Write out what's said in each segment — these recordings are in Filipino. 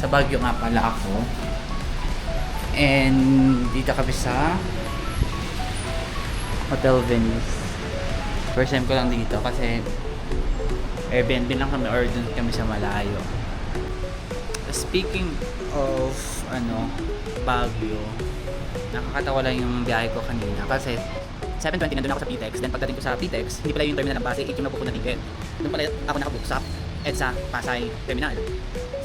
Sa Baguio nga pala ako. And dito kami sa Hotel Venice. First time ko lang dito kasi Airbnb lang kami or dun kami sa malayo. Speaking of Baguio, nakakatawa lang yung biyahe ko kanina kasi 7:20 nandun ako sa PTEX. Then pagdating ko sa PTEX, hindi pala yung terminal ng Pasay 8 yung nabuko na ticket. Doon pala ako nakabook sa EDSA Pasay Terminal.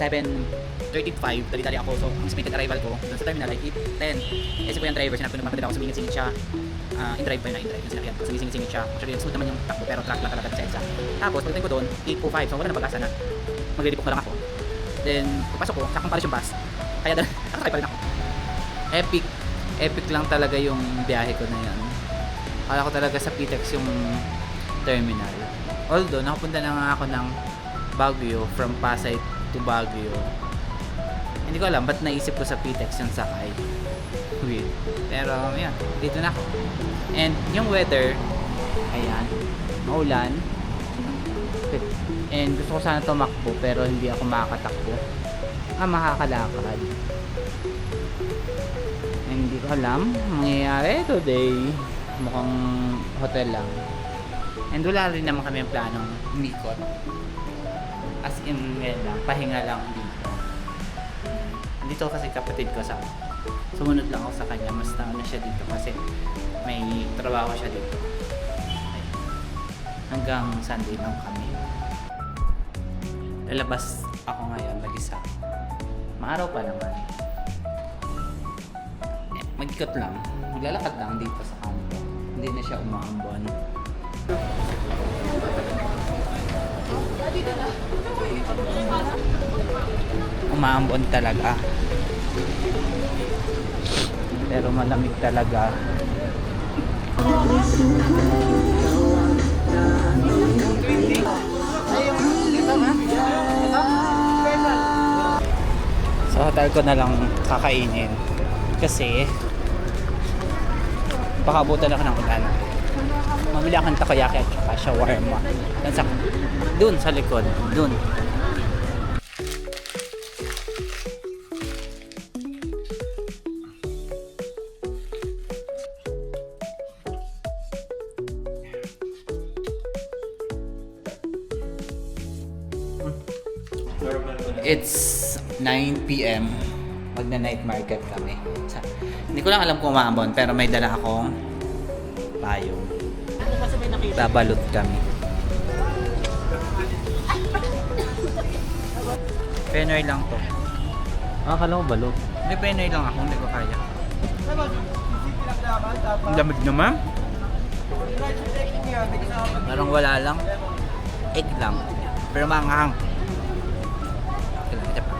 7:35, dali-dali ako. So, ang expected arrival ko doon sa terminal ay 8:10. Kasi po yung driver, sinabi ko nagpapadala ako, sumingit-singit siya. In-drive pa yun na in-drive. Yung sinabihan ko, sumingit-singit siya. Actually, smooth naman yung takbo, pero track lang talaga sa EDSA. Tapos, pagdating ko doon, 8:05. So, wala na pag-asa na. Magre-rebook na lang ako. Then, pagpasok ko, sakong pares yung bus. Kaya doon, nakasakay pa rin ako. Epic lang talaga yung biyahe ko na yan. Kala ko talaga sa PTEX yung terminal. Although, nakapunta na nga ako ng Baguio, from Pasay to Baguio. Hindi ko alam, ba't naisip ko sa PTEX yung sakay. Weird. Pero, yan, dito na ako. And, yung weather, ayan, maulan. And, gusto ko sana tumakbo, pero hindi ako makakatakbo. Makakalakad. And, hindi ko alam, mangyayari today. Mukhang hotel lang. And wala rin naman kami yung planong umikot. As in, ngayon lang, pahinga lang dito. Dito kasi kapatid ko sa sumunod lang ako sa kanya. Mas nauna siya dito kasi may trabaho siya dito. Ay, hanggang Sunday lang kami. Lalabas ako ngayon mag-isa. Maaraw pa naman. Mag-ikot lang. Maglalakad lang dito sa kanto. Hindi na siya umaambon. Umaambon talaga. Pero malamig talaga. Sa hotel ko na lang kakainin. Kasi baka abutan ako ng ulan. Mamili akong takoyaki at saka shawarma. Doon sa likod. Doon. It's 9 p.m. Magna-night market kami. Hindi ko lang alam kung umaambon, pero may dala akong payong. Babalot kami. Penoy lang to. Akala ko balot. Hindi, penoy lang ako. Hindi ko kaya. Ang lamig naman. Parang wala lang. Egg lang. Pero manghang. Ito pa.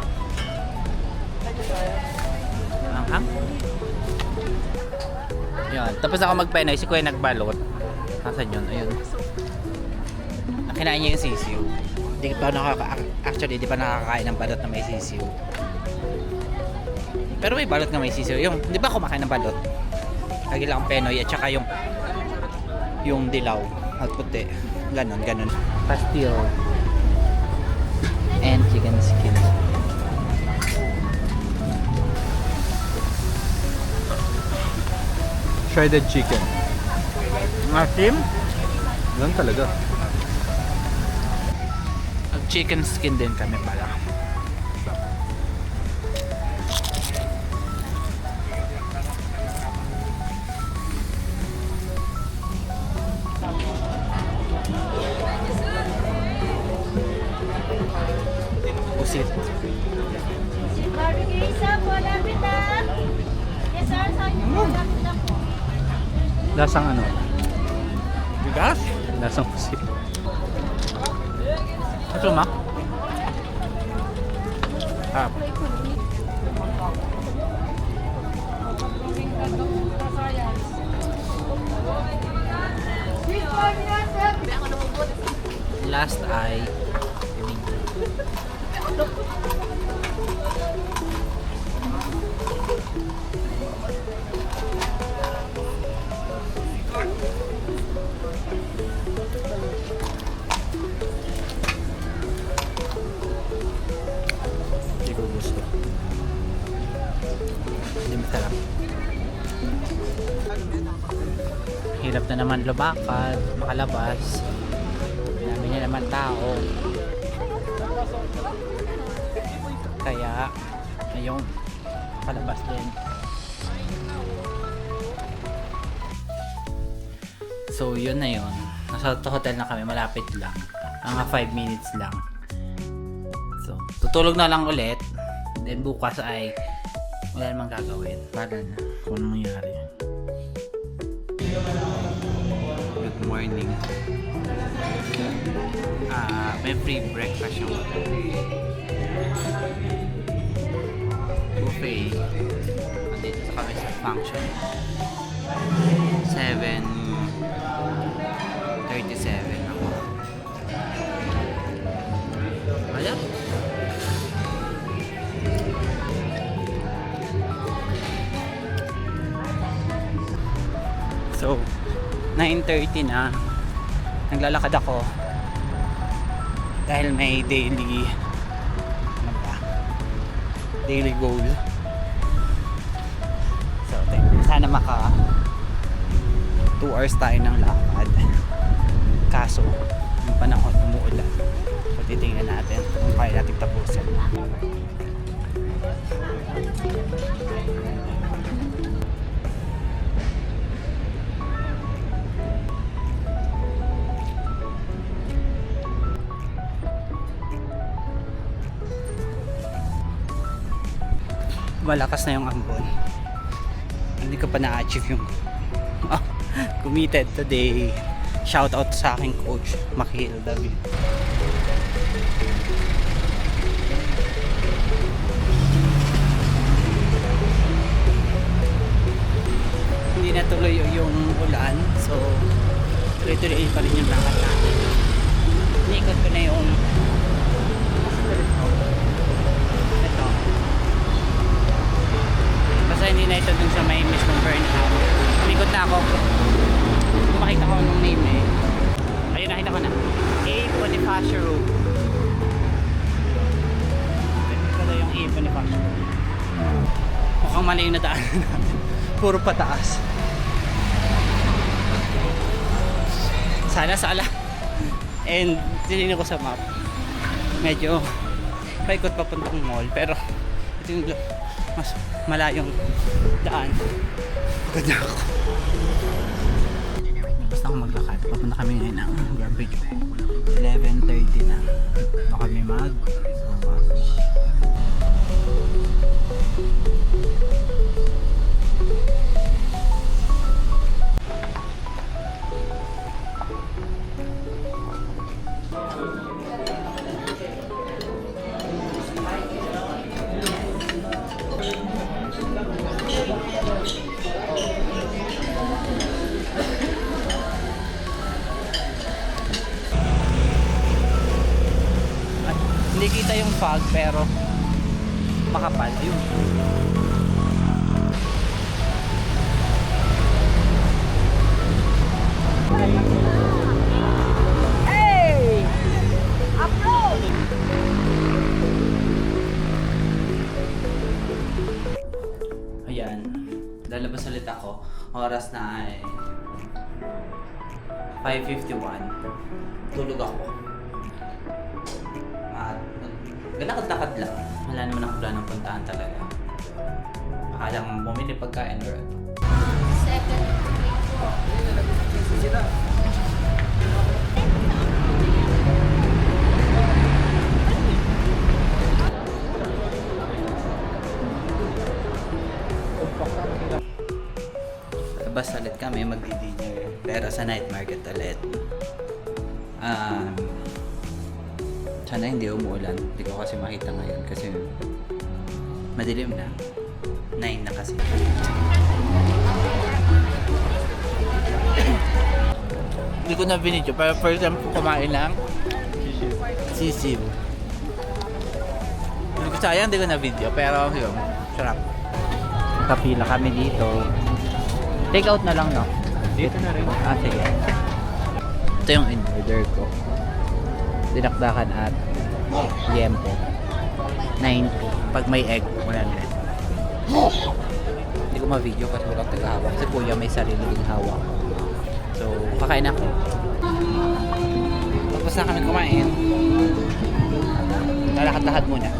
Manghang. Yan. Tapos ako magpenoy. Si Kuya nagbalot. Nasaan yun? Ayun. Nakinain niya yung sisiw. Actually, di pa nakakain ng balot na may sisiw. Pero may balot na may sisiw. Yung, di ba kumakain ng balot? Lagi lang ang penoy at saka yung dilaw at puti. Ganon. Pastil. And chicken skin. Shredded chicken. Masim? Ganun talaga. Chicken skin din kami pala. Pusit. Lasang ano? Bigas? Lasang pusit. Ito ma? Last ay Hindi ko gusto. hirap na naman lumakad, makalabas. Dami na naman tao. Kaya, ngayong palabas din. So, yun na yun. Nasa hotel na kami, malapit lang. Mga 5 minutes lang. So, tutulog na lang ulit. Then, bukas ay wala namang gagawin. Para na kung ano mangyari. Good morning. May free breakfast yung buffet. Andito sa kami sa function. 7:37 ako. Wala. So, 9:30 na. Naglalakad ako. Dahil may daily daily goal. So, sana maka 2 hours tayo ng lakad. Kaso, yung panahon umuulan. So, titingnan natin kung kaya natin tapusin. Malakas na yung ambon. Hindi ko pa na-achieve yung committed today. Shout out sa aking coach, Makil David. Hindi natuloy yung ulan, so tuloy-tuloy pa rin yung lakad natin. Inikot ko na yung ito. Basta hindi na ito dun sa may mismong burnout. Inikot na ako. Kung makita ko yung name eh. Ayun, nakita ko na. A. Bonifacio Road. Ito na yung A. Bonifacio Road. Mukhang mali yung nadaanan natin. Puro pataas. Sana sala. And tinignan ko sa map. Medyo paikot papuntang mall. Pero ito yung mas malayong daan. Pagod na ako. Basta ako maglakad. Papunta kami ngayon ng Garbage. 11:30 na. Baka kami mag-lunch. Hindi kita yung fog pero makapal. Ayun. Hey! Upload! Ayan. Lalabas ulit ako. Oras na ay 5:51. Tulog ako. Galakad-lakad lang. Wala naman akong planong puntahan talaga. Akalang bumili pagkain or ano. 7. Labas ulit kami, magdi-dinner. Pero sa night market ulit. Sana hindi umuulan. Hindi ko kasi makita ngayon kasi madilim na. 9 na kasi. Hindi ko na binidyo. Pero first time ko kumain ng sisig. Hindi ko sayang, hindi ko na video. Pero yun, sarap. Kapila kami dito. Take out na lang, no? Dito na rin. Sige. Ito yung in-order ko. Dinakdakan at liempo 90. Pag may egg 100. Hindi ko ma-video kasi walang taga-hawak. Si kuya may sarili ding hawak. So, kakain ako. Tapos na kami kumain. Lalakad-lakad muna.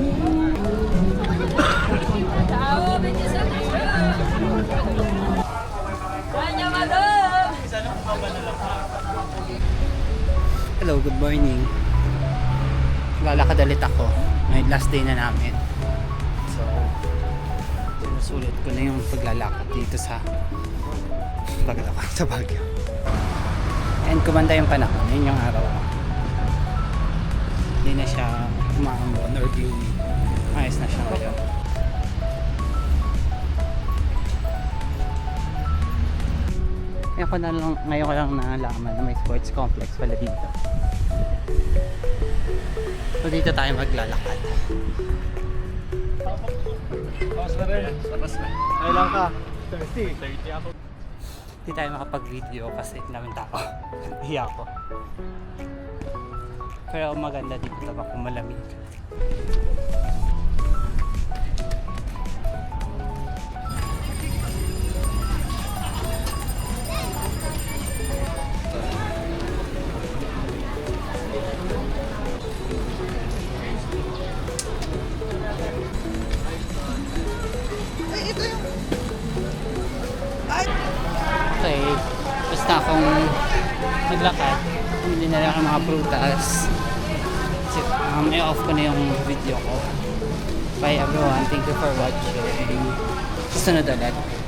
Hello, good morning. Lalakad ulit ako. May last day na namin. So, sinusulit ko na yung paglalakad dito sa Baguio. And kumanda yung panahon. Yun yung araw. Hindi na siya umaambon or gloomy. Ayos na siya ngayon. Ngayon ko lang nalaman na may sports complex pala dito. So dito tayo maglalakad. Tapos na rin. Tapos na. Ay lang ka. 30 ako. Hindi tayo makapag-video kasi namin tao. Hiya ko. Pero maganda dito diba kung malamig. Okay, basta akong naglakad, hindi na lang ang mga prutas. Kasi i-off ko na yung video ko. Bye everyone, thank you for watching. Susunod ulit.